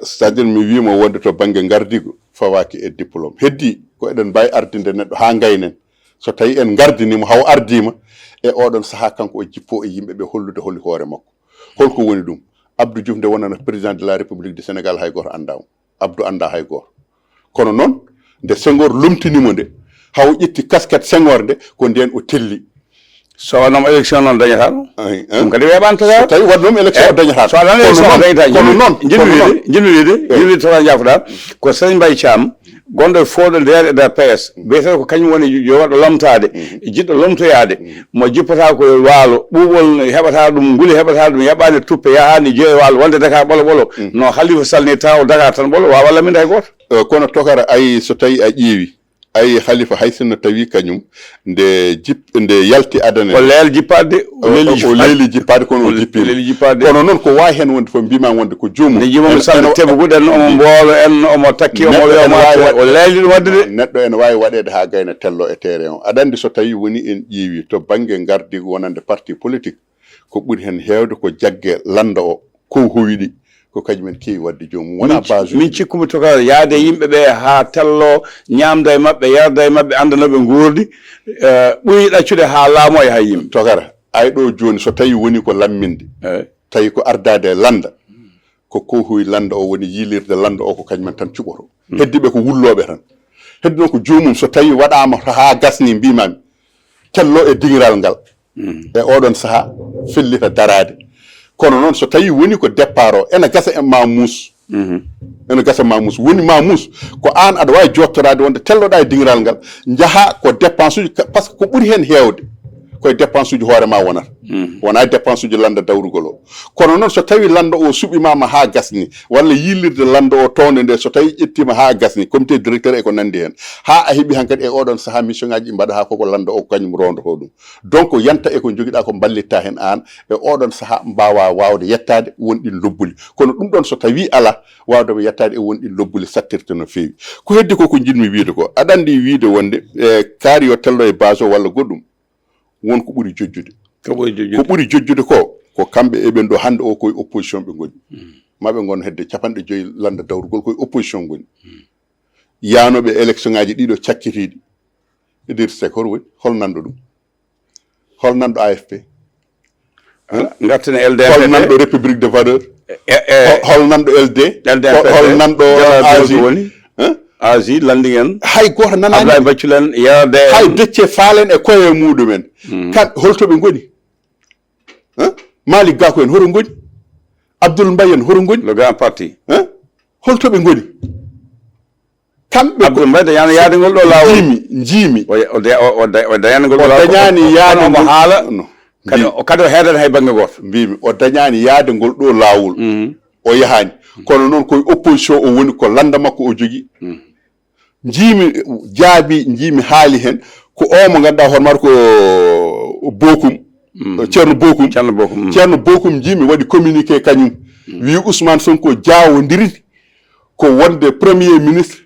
c'est à dire mi wima wonde to banggue gardigo fawaki e diplôme heddi ko eɗen mbawi ardinde neɗɗo ha gaynen so tawi en gardinimo haw ardima e oɗon saaha kanko o jippo e yimɓeɓe hollude holli hoore makko holko woni ɗum Abdou Diouf nde wonano président de la république du Sénégal hay goto andama Abdou anda hay goto kono noon nde Senghor lomtinimo nde haw ƴetti casquette Senghor nde ko nden o telli so wonnomo élection noon dañata ɗum kadi weɓanta so tawi waɗnomo élection o dañata so waɗano élection o dañata kono noon jinmi wiide towa jafoɗa ko Serigne Mbaye Thiam gonɗo fooɗo nder e nder PS biyete ko kañum woni yo waɗɗo lomtade jiɗɗo lomtoyade mo jippata ko waalo ɓuuɓol heɓata ɗum nguli heɓata ɗum yaɓani tuppe yahani jeeyi waalo wonde Dakar ɓolo no Halifa Sall ni taw Dakar tan ɓolo wawa laminde hay goto kono tokara ayi so tawi a ƴeewi ayi Halifa hay sinno tawi kañum nde yalti adana o leel jippade o leeli jippade kono o jippiri kono noon ko wawi hen wonde fof mbima wonde ko joomum ne jimamo Sall tebuguɗo en omo mboolo en omo takki omo wiyama o leeli ɗum wadde de neɗɗo ene wawi waɗede ha gayna tello e terrain o aɗa andi so tawi woni en ƴeewi to banggue gardigo wonande parti politique ko ɓuuri hen hewde ko jaggue landa o ko howiɗi ko kañumen keewi wadde joomum wona base min cikkumi to kala yaade yimɓeɓe ha tello ñamda e mabɓe yarda e mabɓe andanoɓe guurdi ɓuuri ɗaccude ha laamo e hay yimɓe tokara ay ɗo joni so tawi woni ko lamminde tawi ko ardade e landa ko hoyi landa o woni yilirde landa o ko kañumen tan cuɓoto heddiɓe ko wulloɓe tan heddi noon ko joomum so tawi waɗama ha gasni mbimami tello e dingiral ngal e oɗon saaha fellita darade kono noon so tawi woni ko départ o ena gasa en mamus ene gasa mamus woni mamus ko an aɗa wawi jottorade wonde telloɗa e dingiral ngal jaaha ko dépense uji par ce que ko ɓuuri hen hewde koye dépense uji hoorema wonata wona dépense uji landa dawrugol o kono noon so tawi landa o suɓimama ha gasni walla yillirde landa o towde nde so tawi ƴettima ha gasni comité directeur e ko nandi hen ha a heeɓi hankkadi e oɗon saaha mission ngaji ɗi mbaɗa ha koko landa o ko kañum rondoto ɗum donc yanta e ko joguiɗa ko ballitta hen an e oɗon saaha mbawa wawde yettade wonɗin lobbuli kono ɗum ɗon so tawi ala wawdemo yettade e wonɗin lobbuli sattirte no fewi ko heddi ko jinmi wiide ko aɗa andi wiide wonde kaari yo tello e base o walla goɗɗum wonko ɓuri jojjude ko ɓuri jojjude ko kamɓe eɓen ɗo hande o koye opposition ɓe goni maɓe gon hedde 50 landa dawrugol koye opposition goni yanoɓe élection ngaji ɗiɗo cakkitiɗi Idrissa Seck hor woni hol nanɗo ɗum hol nanɗo AFP gartene LDP hol nanɗo république de valeur hol nanɗo LD hol nanɗo Asi landingen hay goto nanani Ablaye Bacculen yerde hay decce faalen e koye muɗumen kan holtoɓe goni Malick Gakou en horo goni Abdoul Mbaye en horo goni le grand parti holtoɓe goni kamɓe Abdoul Mbaye dañani yaadegol ɗo lawol jiimi o dañanigol ɗo lawol dañani yaadegol haala kadi o heedata hay banggue goto mbimi o dañani yaadegol ɗo lawol o yahani kono noon koye opposition o woni ko landa makko o jogui jiimi jaabi jiimi haali hen ko o mo ganduɗa hoore mata ko Bokum ceerno Bokum jiimi waɗi communiqué kañum wi Ousmane Sonko jawodiri ko wonde premier ministre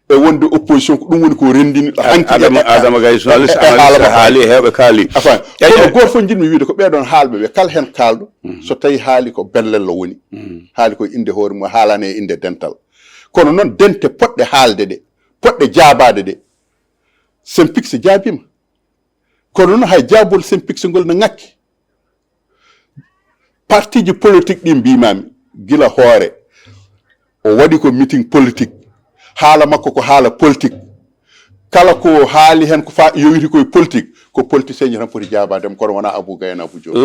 e wonde opposition ko ɗum woni ko rendini ɗo hanki Adama Gaye journaliste haali e hewɓe kaali enfin kono goto fof jinmi wiide ko ɓeɗon haalɓe ɓe kala hen kaalɗo so tawi haali ko bellello woni haali koye inde hoore mum haalane e inde dental kono noon dente poɗɗe haalde ɗe poɗɗe jaabade ɗe Synpics jaabima kono noon hay jaabol Synpics ngol no ngakki parti ji politique ɗi mbimami gila hoore o waɗi ko meeting politique haala makko ko haala politique kala ko haali hen ko yowiti koye politique ko politicien ñi tan foti jaabademo kono wona Abou Gaye en Abou Diop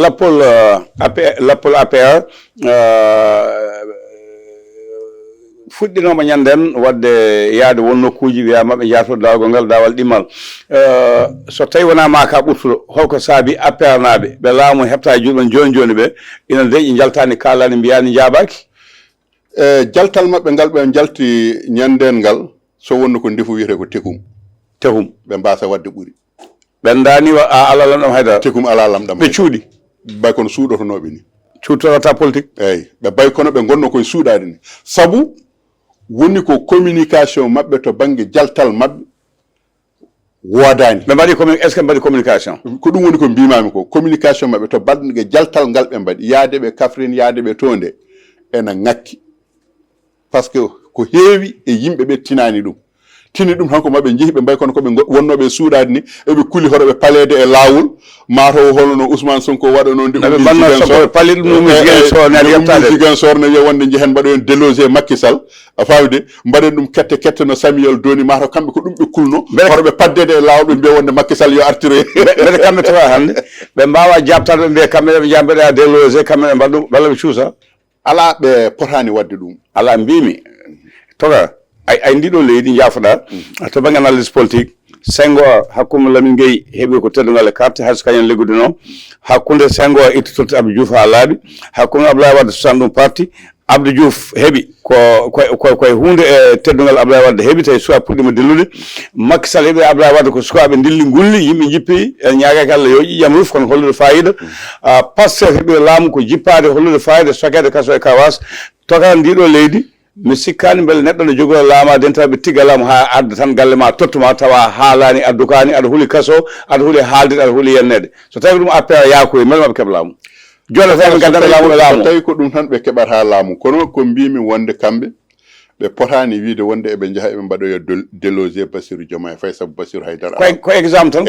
lappol APR fuɗɗinoma ñanden wadde yaade won nokkuji wiyama ɓe jatoɗo dawgol ngal dawal ɗimmal so tawi wona ma ka ɓurtuɗo holko saabi APR naɓe ɓe laamu heɓta e juuɗe joni joni ɓe ina deeƴi jaltani kalani mbiyani jabaki jaltal maɓɓe ngal ɓe jalti ñanden ngal so wonno ko ndefu wiyete ko tehum ɓe mbasa wadde ɓuuri ɓendani ala lamɗam haydara tehum ala lamɗam ɓe cuuɗi bay kono suuɗotonoɓe ni cuutorata politique eyyi ɓe bay kono ɓe gonno koye suuɗade ni saabu woni ko communication maɓɓe to banggue jaltal maɓɓe wodani ɓe mbaɗi est ce que ɓe mbaɗi communication ko ɗum woni ko mbimami ko communication maɓɓe to banggue jaltal ngal ɓe mbaɗi yaade ɓe Kaffrine yaade ɓe tonde ena ngakki par ce que ko heewi e yimɓe ɓe tinani ɗum tini ɗum hanko maɓe jeehi ɓe mbay kono koɓe wonnoɓe suuɗade ni eɓe kuli hoɗoɓe palede e lawol mataw holno Ousmane Sonko waɗano ndi Ziguinchor ne wiya wonde jehen mbaɗoyen délogé Macky Sall a fawde mbaɗen ɗum kette no Samuel Doni mataw kamɓe ko ɗum ɓe kulno hoɗoɓe paddede e lawol ɓe mbiya wonde Macky Sall yo artire ɓeɗe kamɓe tawa hande ɓe mbawa jabtade ɓe mbiya kamɓe ɓe jambeɗe a délogé kamɓe ɓe mbaɗ ɗum walla ɓe cuusa ala ɓe potani wadde ɗum ala mbimi toga ay ndiɗo leydi jaafoɗa to banggue analyse politique Senghor hakkude Lamine Gueye heeɓi ko teddugal e carte hayso kañum liggude noon hakkude Senghor ittototte Abdou Diouf ha laaɓi hakkude Abdoulaye Wade sosan ɗum parti Abdou Diouf heeɓi koye hunde e teddugal Abdoulaye Wade heeɓi tawi suka puɗɗima dillude Macky Sall heeɓi Abdoulaye Wade ko sukaɓe dilli gulli yimɓe jippi ñaagaki Allah yo ƴiƴam ruf kono hollude fayida Pastef heeɓi laamu ko jippade hollude fayida sokede kaso e kawas toka ndiɗo leydi mi sikkani beele neɗɗo ne jogora laama dentaɓe tigga laamu ha adda tan galle ma tottuma tawa haalani addukani aɗa huuli kaso aɗa huuli haalde aɗa huuli yennede so tawi ɗum APR yaakoye mel maɓe keeɓa laamu joni tawi gaddaɓe laamu ɓe laamu tawi ko ɗum tan ɓe keɓata laamu kono ko mbimi wonde kamɓe ɓe potani wiide wonde eɓe jaaha eɓe mbaɗoya délogé Bassirou Diomaye Faye saabu Bassirou Haydara ko exemple tan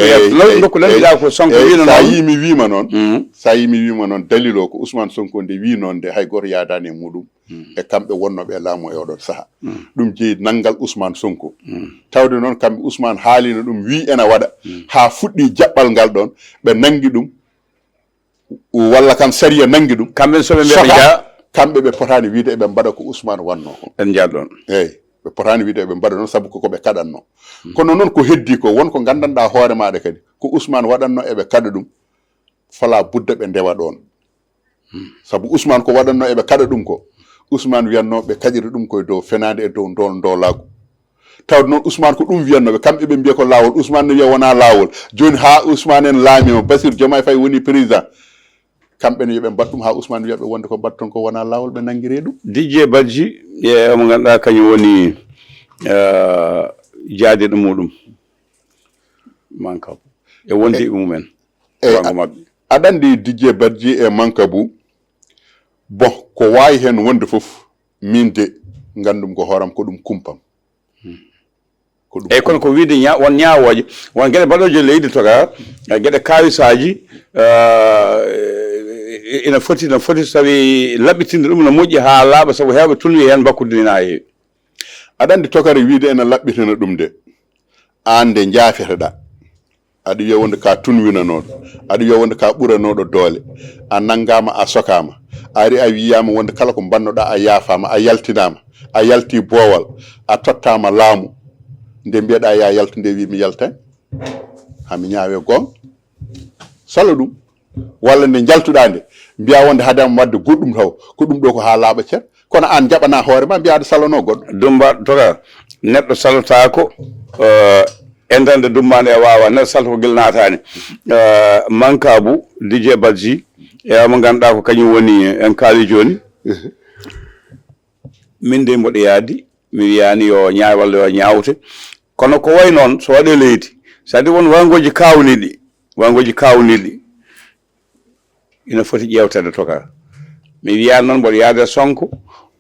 nokku landiɗa ko Sonko wino noon sa yimi wima noon dalil o ko Ousmane Sonko nde wi noon nde hay goto yaadani e muɗum e kamɓe wonnoɓe e laamu e oɗon saaha ɗum jeeyi nanggal Ousmane Sonko tawde noon kamɓe Ousmane haalino ɗum wi ena waɗa ha fuɗɗi jaɓɓal ngal ɗon ɓe nangi ɗum walla kam sariya nangi ɗum kamɓe soɓe mbiya ɓe jaa kamɓe ɓe potani wiide eɓe mbaɗa ko Ousmane wanno en jaaɗon eyyi ɓe potani wiide eɓe mbaɗa noon saabu koko ɓe kaɗanno kono noon ko heddi ko wonko gandanɗa hoore maɗa kadi ko Ousmane waɗanno eɓe kaɗa ɗum fala budda ɓe ndewa ɗon saabu Ousmane ko waɗanno eɓe kaɗa ɗum ko Ousmane wiyanno ɓe kaƴiri ɗum koye dow fenade e dow ndolagu tawde noon Ousmane ko ɗum wiyannoɓe kamɓe ɓe mbiya ko lawol Ousmane ne wiya wona lawol joni ha Ousmane en laamima Bassirou Diomaye Faye woni président kamɓe ne yoɓe mbaɗ ɗum ha Ousmane wiyaɓe wonde ko mbaɗton ko wona lawol ɓe nanguire ɗum Didier Badji e mo ganduɗa kañum woni jaadiɗo muɗum Mankabou e wondi mumen wango mabɓe aɗa andi Didier Badji e Mankabou bon ko wawi hen wonde foof min de gandum ko hooram ko ɗum kumpam eyyi kono ko wiide won ñawoje won gueɗe mbaɗoje leydi toga gueɗe kawisaji ina foti tawi laɓɓitinde ɗum no moƴƴi ha laaɓa saabu hewɓe tulwi hen bakkudina ha heewi aɗa andi tokare wiide ene laɓɓitina ɗum de an de jaafeteɗa aɗa wiya wonde ka tunwinanoɗo aɗa wiya wonde ka ɓuranoɗo doole a naggama a sokama ari a wiyama wonde kala ko bannoɗa a yaafama a yaltinama a yalti boowal a tottama laamu nde mbiyeɗa ya yaltu nde wi mi yaltani hami ñaawe gonga salo ɗum walla nde jaltuɗa nde mbiya wonde hadema wadde goɗɗum taw ko ɗum ɗo ko ha laaɓa ceer kono an jaɓana hoorema mbiya aɗa salono goɗɗo Dumba toga neɗɗo salotako endande dummande e wawa neɗɗo salto ko guel natani Mankabou Didier Badji e mo ganduɗa ko kañum woni en kaali joni min de mboɗo yaadi mi wiyani yo ñaaw walla yo ñawte kono ko way noon so waɗe leydi c'est à dire won wangoji kawniɗi ina foti ƴewtede toka mi wiyani noon mboɗo yaade Sonko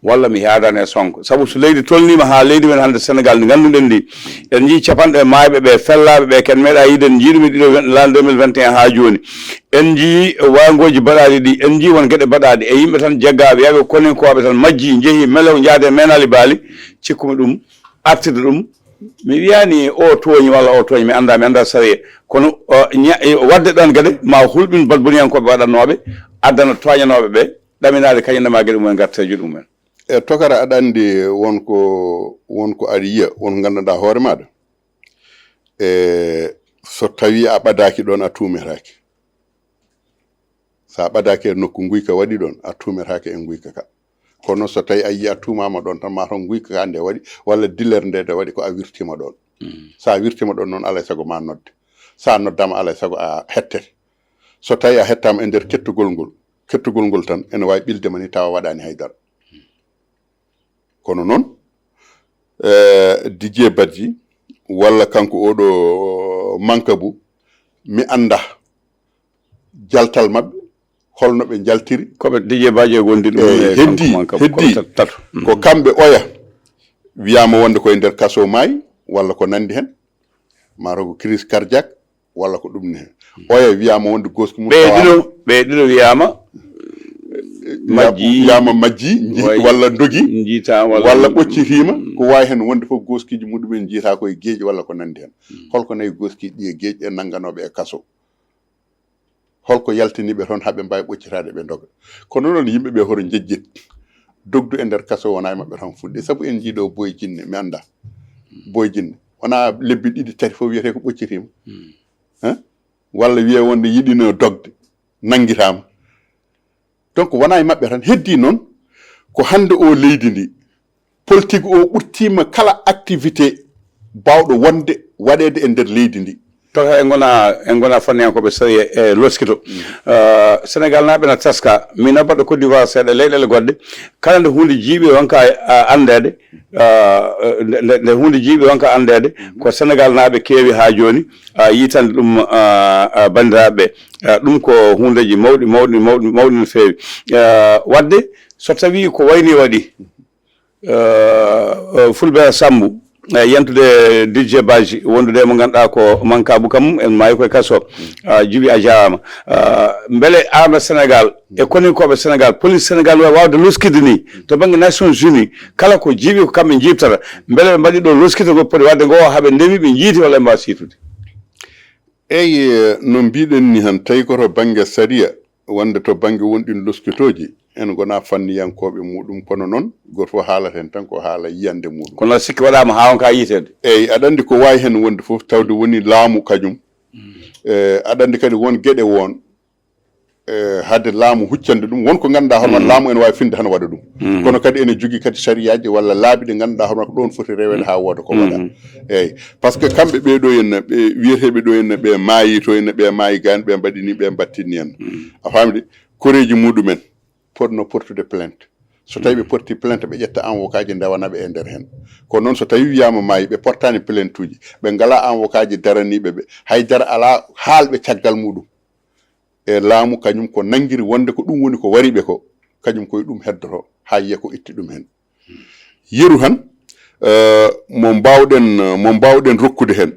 walla mi yaadani e Sonko saabu so leydi tolnima ha leydi men hande Sénégal ndi ganduɗen ndi en jii capanɗe mayɓe ɓe fellaɓe ɓe ken meeɗa yiiden jiiɗumi ɗiɗo l'an 2021 ha joni en jii wangoji baɗaɗi ɗi en jii won gueɗe baɗaɗe e yimɓe tan jaggaɓe yaɓe koninkoɓe tan majji jeehi melew jaade menali baali cikkumi ɗum artirde ɗum mi wiyani o tooñi walla o tooñi mi anda sariya kono wadde ɗon gueɗe ma hulɓin balboniyankoɓe waɗannoɓe addana toñanoɓe ɓe ɗaminade kañumnema gueɗe mumen gartaji ɗumen e tokara aɗa andi wonko aɗa yiya won gandanɗa hoore maɗa e so tawi a ɓadaki ɗon a tumetake sa ɓadaki e nokku guyka waɗi ɗon a tumetake e guyka ka kono so tawi a yi a tumama ɗon tan mataw guyka ka nde waɗi walla dillere nde nde waɗi ko a wirtima ɗon sa wirtima ɗon noon alay saago ma nodde sa noddama alay saago a hettete so tawi a hettama e nder kettugol ngol tan ene wawi ɓildema ni tawa waɗani haydara kono noon Didier Badji walla kanko oɗo Mankabou mi anda jaltal mabɓe holno ɓe jaltiri koɓe Didier Badji e gondi ɗum heddi ko kamɓe oya wiyama wonde koye nder kaso maayi walla ko nandi hen mataw ko crise cardiaque walla ko ɗum ni hen oya wiyama wonde goski mum ɓeɗiɗo wiyama majji walla dogi jiita walla ɓoccitima ko wawi hen wonde fof goskiji muɗumen jiita koye gueeƴi walla ko nandi hen holko nayi goskiji ɗi e gueeƴi e nangganoɓe e kaso holko yaltiniɓe toon haaɓe mbawi ɓoccitade ɓe doga kono noon yimɓeɓe hoto jejjit dogdu e nder kaso wona e mabɓe tan fuɗɗi saabu en jiiɗo Boy Djiné mi anda Boy Djiné wona lebbi ɗiɗi tati fof wiyete ko ɓoccitima walla wiye wonde yiɗino dogde nanguitama donc wona e mabɓe tan heddi noon ko hande o leydi ndi politique o ɓurtima kala activité bawɗo wonde waɗede e nder leydi ndi toka en gona fanniyankoɓe sari e loskito Sénégal naɓe na taska min abbaɗo Côte d'Ivoire seeɗa leyɗele goɗɗe kala nde hunde jiiɓi wonka andede nde hunde jiiɓi wonka andede ko Sénégal naɓe keewi ha joni yitande ɗum bandiraɓeɓe ɗum ko hundeji mawɗi no feewi wadde so tawi ko wayni waɗi Fulbert Sambou yentude Didier Badji wondude mo ganduɗa ko Mankabou kam en maayi koye kaso Djiby a jarama beele arme Sénégal e koninkoɓe Sénégal police Sénégal wawi wawde loskide ni to banggue Nations Unies kala ko jiiɓi ko kamɓe jibtata beele ɓe mbaɗi ɗo loskide ko poti wadde ngo haaɓe ndewi ɓe jiiti walla ɓe mbawa situde eyyi no mbiɗen ni han tawi koto banggue sariya wonde to bange wonɗin loskitoji en gona fanniyankoɓe muɗum kono noon goto fof haalata hen tan ko haala yiyande muɗum kono sikki waɗama ha on ka yitede eyyi aɗa andi ko wawi hen wonde fof tawde woni laamu kañum aɗa andi kadi won gueɗe won hadde laamu huccande ɗum wonko ganduɗa hono laamu ene wawi finde tan waɗa ɗum kono kadi ene jogui kadi sariyaji walla laabi ɗi ganduɗa hono ko ɗon foti rewede ha wooda ko waɗa eyyi par ce que kamɓe ɓeɗo henna ɓe wiyeteɓe ɗo henna ɓe maayi to henna ɓe maayi gani ɓe mbaɗini ɓe battinni henna a famide koreji muɗumen potno portude plainte so tawi ɓe porti plainte ɓe ƴetta avocat ji dewanaɓe e nder hen kono noon so tawi wiyama maayi ɓe portani plainte uji ɓe ngala avocat ji daraniɓe ɓe haydara ala haalɓe caggal muɗum e laamu kañum ko nanguiri wonde ko ɗum woni ko wariɓe ko kañum koye ɗum heddoto ha yiya ko itti ɗum hen yeru han mo mbawɗen rokkude hen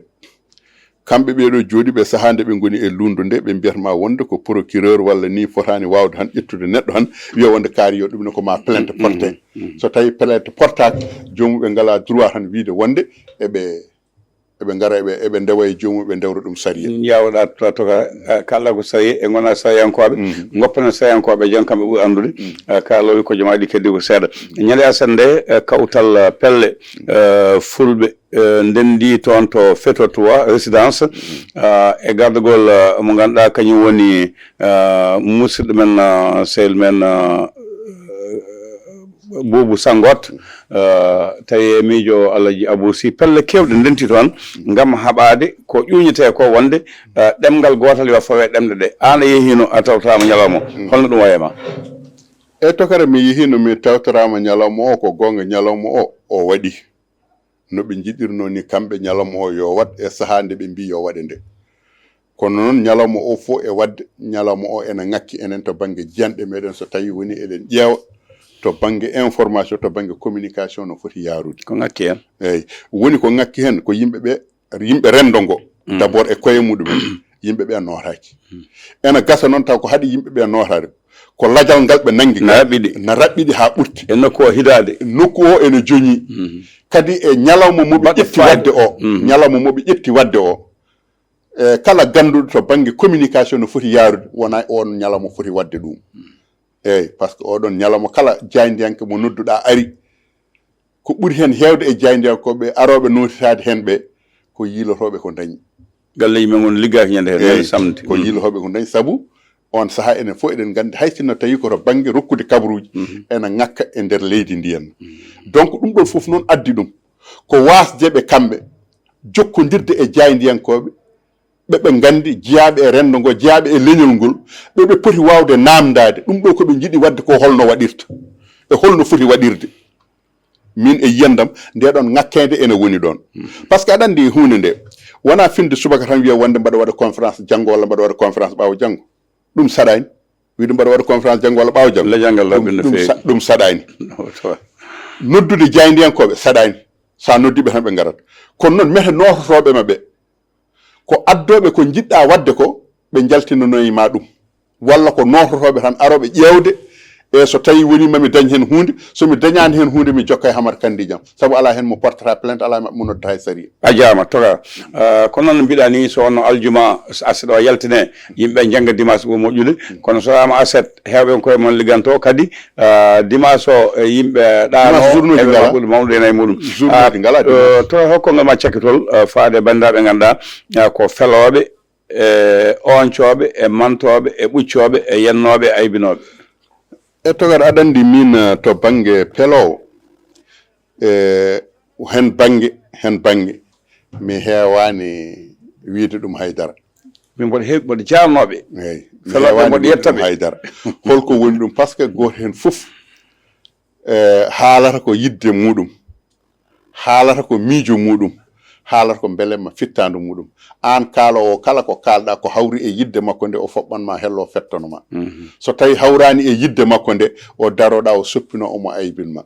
kamɓe ɓeɗo jooɗi ɓe sahande ɓe goni e lundu nde ɓe mbiyatma wonde ko procureur walla ni fotani wawde han ƴettude neɗɗo han wiya wonde kaari yo ɗum ne ko ma plainte porté so tawi plainte portaki jomuɓe ngala droit tan wiide wonde eɓe ngara eɓe ndewa e joomum ɓe ndewra ɗum sariya yawɗa toka kala ko sayi e gona sayankoɓe goppana sayankoɓe jan kamɓe ɓuuri andude kalowi ko jomaɗi keddi ko seeɗa ñande asan nde kawtal pelle fulɓe ndendi toon to Fetotowa résidence e gardugol mo ganduɗa kañum woni musidɗo men sehil men Boubou Sangot tawi miijo Alaji Abou Sy pelle kewɗe ndenti toon ngam haɓade ko ƴuñete ko wonde ɗemgal gotal yo fawe ɗemde ɗe an a yehino a tawtama ñalawma holno ɗum wayema e tokara mi yehino mi tawtorama ñalawma o ko gonga ñalawma o waɗi no ɓe jiɗirno ni kamɓe ñalawma o yo wat e saaha nde ɓe mbi yo waɗe nde kono noon ñalawma o fof e wadde ñalawma o ene ngakki enen to banggue jiyanɗe meɗen so tawi woni eɗen ƴeewa to banggue information to banggue communication no foti yarude ko ngakki hen eyyi woni ko ngakki hen ko yimɓe rendo ngo d' abord e koye muɗumen yimɓeɓe nootaki ena gasa noon taw ko haɗi yimɓeɓe nootade ko lajal ngal ɓe nangui na raɓɓiɗi ha ɓurti e nokku o hidade nokku o ene joñi kadi e ñalawma moɓe ƴetti wadde o ñalawma moɓe ƴetti wadde o e kala ganduɗo to banggue communication no foti yarude wona on ñalawma foti wadde ɗum eyyi par ce que oɗon ñalawma kala jaydiyanke mo nodduɗa ari ko ɓuuri hen hewde e jaydiyankoɓe aroɓe notitade hen ɓe ko yiilotoɓe ko dañi galleji men won liggaki ñande hen samdi ko yiilotoɓe ko dañi saabu on saaha enen fof eɗen gandi hay sinno tawi koto banggue rokkude kabaruji ena ngakka e nder leydi ndi henna donc ɗum ɗon foof noon addi ɗum ko wasdeɓe kamɓe jokkodirde e jaydiyankoɓe ɓeɓe gandi jeeyaɓe e rendo ngo jeeyaɓe e leñol ngol ɓeɓe poti wawde namdade ɗum ɗo koɓe jiiɗi wadde ko holno waɗirta e holno foti waɗirde min e yiyandam ndeɗon ngakkede ene woni ɗon par ce que aɗa andi hunde nde wona finde subaka tan wiya wonde mbaɗa waɗa conférence janggo walla mbaɗa waɗa conférence ɓaawo janggo ɗum saɗani wiide mbaɗa waɗa conférence janggo walla ɓaawo janggo ɗum saɗani noddude jaydiyankoɓe saɗani sa noddiɓe tan ɓe garat kono noon mete nototoɓe maɓe ko addoɓe ko jiɗɗa wadde ko ɓe jaltinanoyima ɗum walla ko nototoɓe tan aroɓe ƴewde e so tawi woni mami dañ hen hunde somi dañani hen hunde mi jokka e Hamar Kandi jam saabu ala hen mo portata plainte ala mo noddata hay sariya a jarama toga kono noon mbiɗa ni so wonno aljuma aset o yaltine yimɓe jangga dimanche ɓo moƴƴude kono so wama aset hewɓe koye mon ligganto kadi dimanche o yimɓe ɗano eɓe ɓuuri mawɗo en e muɗum to hokkongal ma cakkitol faade bandiraɓe ganduɗa ko feloɓe e oncoɓe e mantoɓe e ɓuccoɓe e yennoɓe e aybinoɓe e togar aɗa andi min to banggue pelowo hen banggue mi hewani wiide ɗum haydara min mboɗo jarnoɓe eyyi feloɓe mboɗo yettaɓe haydara holko woni ɗum par ce que goto hen foof haalata ko yidde muɗum haalata ko miijo muɗum haalata ko belemma fittandu muɗum an kaalowo kala ko kalɗa ko hawri e yidde makko nde o foɓɓanma hello fettanoma so tawi hawrani e yidde makko nde o daroɗa o soppino omo aybinma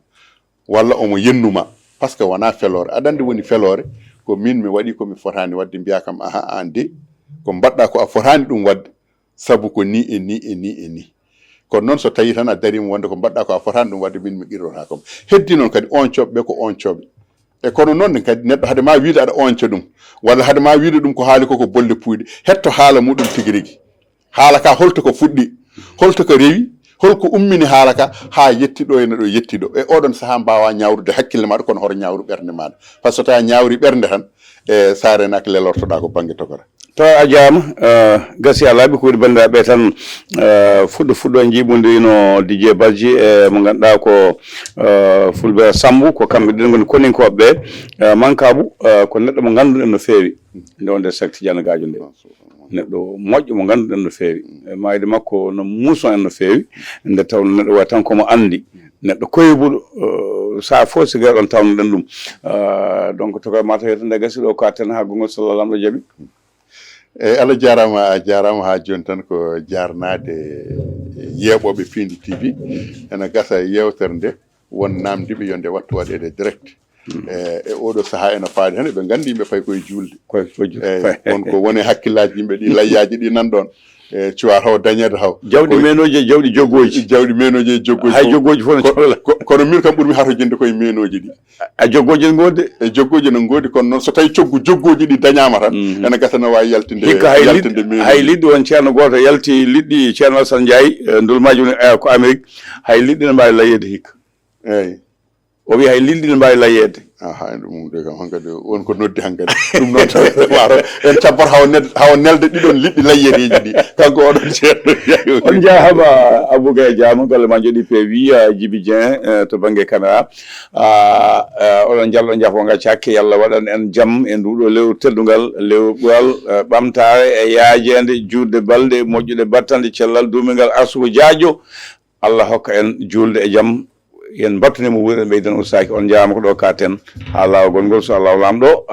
walla omo yennuma par ce que wona felore aɗa andi woni felore ko min mi waɗi komi fotani wadde mbiya kam aha an de ko mbaɗɗa ko a fotani ɗum wadde saabu ko ni e ni e ni e ni kono noon so tawi tan a darima wonde ko mbaɗɗa ko a fotani ɗum wadde min mi qirrota kom heddi noon kadi on coɓɓe ko on coɓe e kono noon kadi neɗɗo hade ma wiide aɗa onca ɗum walla hade ma wiide ɗum ko haali koko bolle puyɗe hetto haala muɗum tigui rigui haala ka holto ko fuɗɗi holto ko rewi holko ummini haala ka ha yettiɗo ene ɗo yettiɗo e oɗon saaha mbawa ñawrude hakkille maɗa kono hoto ñawru ɓernde maɗa par ce que so tawi ñawri ɓernde tan e sarenaka lelortoɗa ko banggue togora to a jaama gasi a laaɓi ko woni banndiraaɓe tan fuɗɗo jiiɓude no Didier Badji e mo ngannduɗaa ko Fulbert Sambou ko kamɓe ɗen ngoni koninkoɓe ɓe Mankabou ko neɗɗo mo ngannduɗen no feewi nde wonde secte Diannagajo nde neɗɗo moƴƴo mo ngannduɗen no feewi e mayde makko no muuson en no feewi nde tawno neɗɗo wayi tan komo anndi neɗɗo koybuɗo saa fof so gari ɗon tawnoɗen ɗum donc to mata heto nde gasi ɗo ko ten ha gongol sallah lamɗo jaaɓi eyyi Allah jarama a jarama ha joni tan ko jarnade yeɓoɓe Pindi TV ene gasa yewtere nde won namdiɓe yo nde wattu waɗede direct e oɗo saaha ene faadi hen ɓe gandi yimɓe fayi koye julde wonko woni hakkillaji yimɓe ɗi layyaji ɗi nan ɗon e cuwa taw dañede taw jawɗi menoji e jawɗi joggoji jawɗi menoji e joggoji hay joggoji fof ne cohla kono min kam ɓuurmi hato jinde koye menoji ɗi a joggoji ne goodi e joggoji ne goodi kono noon so tawi coggu joggoji ɗi dañama tan ene gasa ne wawi yaltinde hikka hay liɗɗi won ceerno goto yalti liɗɗi ceerno Alassane Ndiaye ndulmaji woni ko Amérique hay liɗɗi ne mbawi layede hikka eyyi o wi hay liɗɗi ne mbawi layede aha ɗum de kam hankadi wonko noddi hankadi ɗum noon tawaro en cabbat hawo nelde ɗiɗon liɗɗi layyereji ɗi kanko oɗon ceerno on jahama Abougaye Diama golle ma jooɗi peewi Djiby Dieng to banggue caméra oɗon jallo jaafo gacci hakke yallah waɗan en jaam e nduɗo lewru teddugal lewrugal ɓamtare e yaajede juutde balɗe moƴƴude battande cellal dumingal arsugo jaajo Allah hokka en julde e jaam yen battunemo wuuri en ɓeydan ustaki on jaama ko ɗo ka ten ha lawol gongol so Allah lamɗo